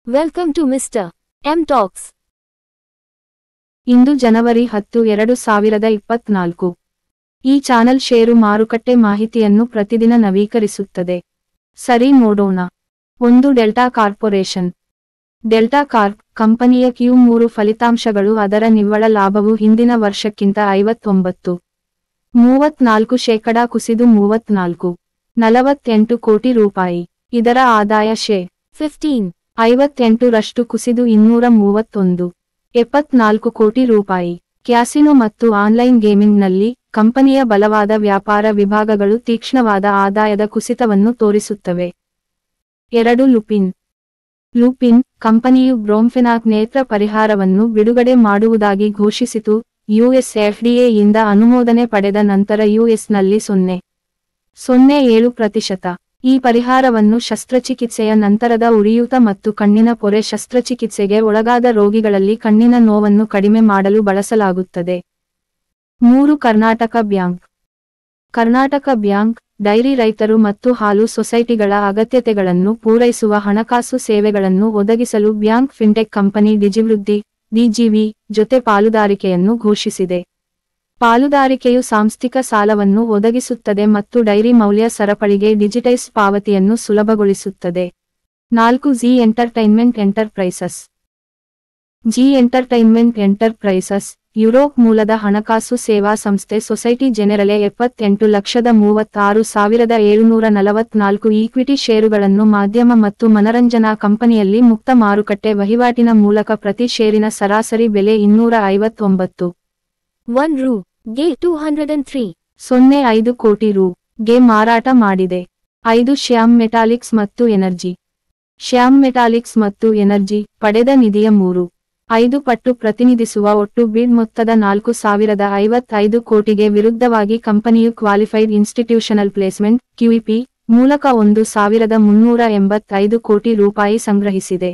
Welcome to Mr. M Talks. ಇಂದು ಜನವರಿ 10, 2024. ಈ channel ಷೇರು ಮಾರುಕಟ್ಟೆ ಮಾಹಿತಿಯನ್ನು ಪ್ರತಿದಿನ ನವೀಕರಿಸುತ್ತದೆ. ಸರಿ ನೋಡೋಣ. 1. Delta corporation. ಡೆಲ್ಟಾ ಕಾರ್ಪ್ ಕಂಪನಿಯ Q3 ಫಲಿತಾಂಶಗಳು. ಅದರ ನಿವ್ವಳ ಲಾಭವು ಹಿಂದಿನ ವರ್ಷಕ್ಕಿಂತ 59.34% ಕುಸಿದು 34.48 ಕೋಟಿ ರೂಪಾಯಿ. ಇದರ ಆದಾಯ ಶೇ. 58 ರಷ್ಟು ಕುಸಿದು 231.74 ಕೋಟಿ ರೂಪಾಯಿ. ಕ್ಯಾಸಿನೋ ಮತ್ತು ಆನ್ಲೈನ್ ಗೇಮಿಂಗ್ನಲ್ಲಿ ಕಂಪನಿಯ ಬಲವಾದ ವ್ಯಾಪಾರ ವಿಭಾಗಗಳು ತೀಕ್ಷ್ಣವಾದ ಆದಾಯದ ಕುಸಿತವನ್ನು ತೋರಿಸುತ್ತವೆ. 2. ಲುಪಿನ್ ಕಂಪನಿಯು ಬ್ರೋಮ್ಫೆನಾಕ್ ನೇತ್ರ ಪರಿಹಾರವನ್ನು ಬಿಡುಗಡೆ ಮಾಡುವುದಾಗಿ ಘೋಷಿಸಿತು. ಯುಎಸ್ FDA ಯಿಂದ ಅನುಮೋದನೆ ಪಡೆದ ನಂತರ ಯುಎಸ್ನಲ್ಲಿ 0.07%. ಈ ಪರಿಹಾರವನ್ನು ಶಸ್ತ್ರಚಿಕಿತ್ಸೆಯ ನಂತರದ ಉರಿಯೂತ ಮತ್ತು ಕಣ್ಣಿನ ಪೊರೆ ಶಸ್ತ್ರಚಿಕಿತ್ಸೆಗೆ ಒಳಗಾದ ರೋಗಿಗಳಲ್ಲಿ ಕಣ್ಣಿನ ನೋವನ್ನು ಕಡಿಮೆ ಮಾಡಲು ಬಳಸಲಾಗುತ್ತದೆ. 3. ಕರ್ನಾಟಕ ಬ್ಯಾಂಕ್ ಡೈರಿ ರೈತರು ಮತ್ತು ಹಾಲು ಸೊಸೈಟಿಗಳ ಅಗತ್ಯತೆಗಳನ್ನು ಪೂರೈಸುವ ಹಣಕಾಸು ಸೇವೆಗಳನ್ನು ಒದಗಿಸಲು ಬ್ಯಾಂಕ್ ಫಿನ್ಟೆಕ್ ಕಂಪನಿ ಡಿಜಿವೃದ್ಧಿ (DGV) ಜೊತೆ ಪಾಲುದಾರಿಕೆಯನ್ನು ಘೋಷಿಸಿದೆ. ಪಾಲುದಾರಿಕೆಯು ಸಾಂಸ್ಥಿಕ ಸಾಲವನ್ನು ಒದಗಿಸುತ್ತದೆ ಮತ್ತು ಡೈರಿ ಮೌಲ್ಯ ಸರಪಳಿಗೆ ಡಿಜಿಟೈಸ್ ಪಾವತಿಯನ್ನು ಸುಲಭಗೊಳಿಸುತ್ತದೆ. 4. ಝೀ ಎಂಟರ್ಟೈನ್ಮೆಂಟ್ ಎಂಟರ್ಪ್ರೈಸಸ್ ಯುರೋಪ್ ಮೂಲದ ಹಣಕಾಸು ಸೇವಾ ಸಂಸ್ಥೆ ಸೊಸೈಟಿ ಜೆನೆರಲೆ 78,36,744 ಈಕ್ವಿಟಿ ಷೇರುಗಳನ್ನು ಮಾಧ್ಯಮ ಮತ್ತು ಮನರಂಜನಾ ಕಂಪನಿಯಲ್ಲಿ ಮುಕ್ತ ಮಾರುಕಟ್ಟೆ ವಹಿವಾಟಿನ ಮೂಲಕ ಪ್ರತಿ ಷೇರಿನ ಸರಾಸರಿ ಬೆಲೆ 259.1 ರು. ಗೆ 203.05 ಕೋಟಿ ರು. ಗೆ ಮಾರಾಟ ಮಾಡಿದೆ. 5. ಶ್ಯಾಮ್ ಮೆಟಾಲಿಕ್ಸ್ ಮತ್ತು ಎನರ್ಜಿ ಪಡೆದ ನಿಧಿಯ 3.5 ಪಟ್ಟು ಪ್ರತಿನಿಧಿಸುವ ಒಟ್ಟು ಬಿಡ್ ಮೊತ್ತದ 4,055 ಕೋಟಿಗೆ ವಿರುದ್ಧವಾಗಿ ಕಂಪನಿಯು ಕ್ವಾಲಿಫೈಡ್ ಇನ್ಸ್ಟಿಟ್ಯೂಷನಲ್ ಪ್ಲೇಸ್ಮೆಂಟ್ QIP ಮೂಲಕ 1,385 ಕೋಟಿ ರೂಪಾಯಿ ಸಂಗ್ರಹಿಸಿದೆ.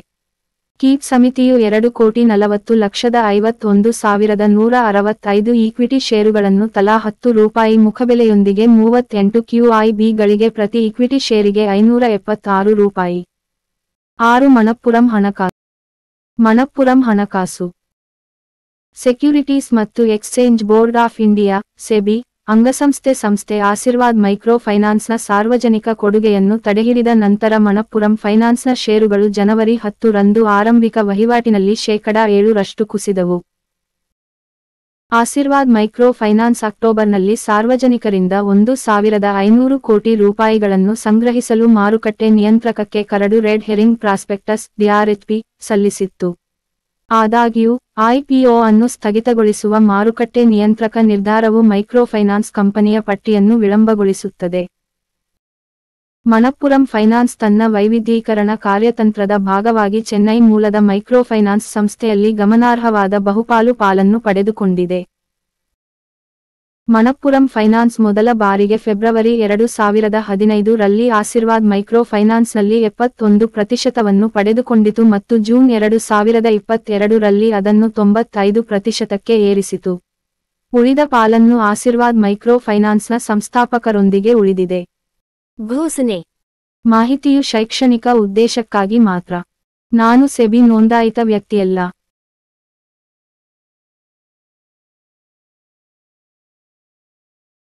ಕೀಪ್ ಸಮಿತಿಯು 2,40,51,165 ಈಕ್ವಿಟಿ ಷೇರುಗಳನ್ನು ತಲಾ 10 ರೂಪಾಯಿ ಮುಖಬೆಲೆಯೊಂದಿಗೆ 38 QIBಗಳಿಗೆ ಪ್ರತಿ ಈಕ್ವಿಟಿ ಷೇರಿಗೆ 576 ರೂಪಾಯಿ. 6. ಮಣಪ್ಪುರಂ ಹಣಕಾಸು ಸೆಕ್ಯುರಿಟೀಸ್ ಮತ್ತು exchange board of India SEBI ಅಂಗಸಂಸ್ಥೆ ಆಶೀರ್ವಾದ್ ಮೈಕ್ರೋ ಫೈನಾನ್ಸ್ನ ಸಾರ್ವಜನಿಕ ಕೊಡುಗೆಯನ್ನು ತಡೆಹಿಡಿದ ನಂತರ ಮಣಪ್ಪುರಂ ಫೈನಾನ್ಸ್ನ ಷೇರುಗಳು ಜನವರಿ 10 ರಂದು ಆರಂಭಿಕ ವಹಿವಾಟಿನಲ್ಲಿ 7% ರಷ್ಟು ಕುಸಿದವು. ಆಶೀರ್ವಾದ್ ಮೈಕ್ರೋ ಫೈನಾನ್ಸ್ ಅಕ್ಟೋಬರ್ನಲ್ಲಿ ಸಾರ್ವಜನಿಕರಿಂದ 1,500 ಕೋಟಿ ರೂಪಾಯಿಗಳನ್ನು ಸಂಗ್ರಹಿಸಲು ಮಾರುಕಟ್ಟೆ ನಿಯಂತ್ರಕಕ್ಕೆ curd red hearing prospectus DRHP ಸಲ್ಲಿಸಿತ್ತು. ಆದಾಗ್ಯೂ IPO ಅನ್ನು ಸ್ಥಗಿತಗೊಳಿಸುವ ಮಾರುಕಟ್ಟೆ ನಿಯಂತ್ರಕ ನಿರ್ಧಾರವು ಮೈಕ್ರೋಫೈನಾನ್ಸ್ ಕಂಪನಿಯ ಪಟ್ಟಿಯನ್ನು ವಿಳಂಬಗೊಳಿಸುತ್ತದೆ. ಮಣಪ್ಪುರಂ ಫೈನಾನ್ಸ್ ತನ್ನ ವೈವಿಧ್ಯೀಕರಣ ಕಾರ್ಯತಂತ್ರದ ಭಾಗವಾಗಿ ಚೆನ್ನೈ ಮೂಲದ ಮೈಕ್ರೋಫೈನಾನ್ಸ್ ಸಂಸ್ಥೆಯಲ್ಲಿ ಗಮನಾರ್ಹವಾದ ಬಹುಪಾಲು ಪಾಲನ್ನು ಪಡೆದುಕೊಂಡಿದೆ. ಮಣಪ್ಪುರಂ ಫೈನಾನ್ಸ್ ಮೊದಲ ಬಾರಿಗೆ ಫೆಬ್ರವರಿ 2015 ರಲ್ಲಿ ಆಶೀರ್ವಾದ್ ಮೈಕ್ರೋ ಫೈನಾನ್ಸ್ನಲ್ಲಿ 71% ಪಡೆದುಕೊಂಡಿತು ಮತ್ತು ಜೂನ್ 2022 ರಲ್ಲಿ ಅದನ್ನು 95%ಕ್ಕೆ ಏರಿಸಿತು. ಉಳಿದ ಪಾಲನ್ನು ಆಶೀರ್ವಾದ್ ಮೈಕ್ರೋ ಫೈನಾನ್ಸ್ನ ಸಂಸ್ಥಾಪಕರೊಂದಿಗೆ ಉಳಿದಿದೆ. ಘೋಷಣೆ. ಮಾಹಿತಿಯು ಶೈಕ್ಷಣಿಕ ಉದ್ದೇಶಕ್ಕಾಗಿ ಮಾತ್ರ. ನಾನು ಸೆಬಿ ನೋಂದಾಯಿತ ವ್ಯಕ್ತಿಯಲ್ಲ.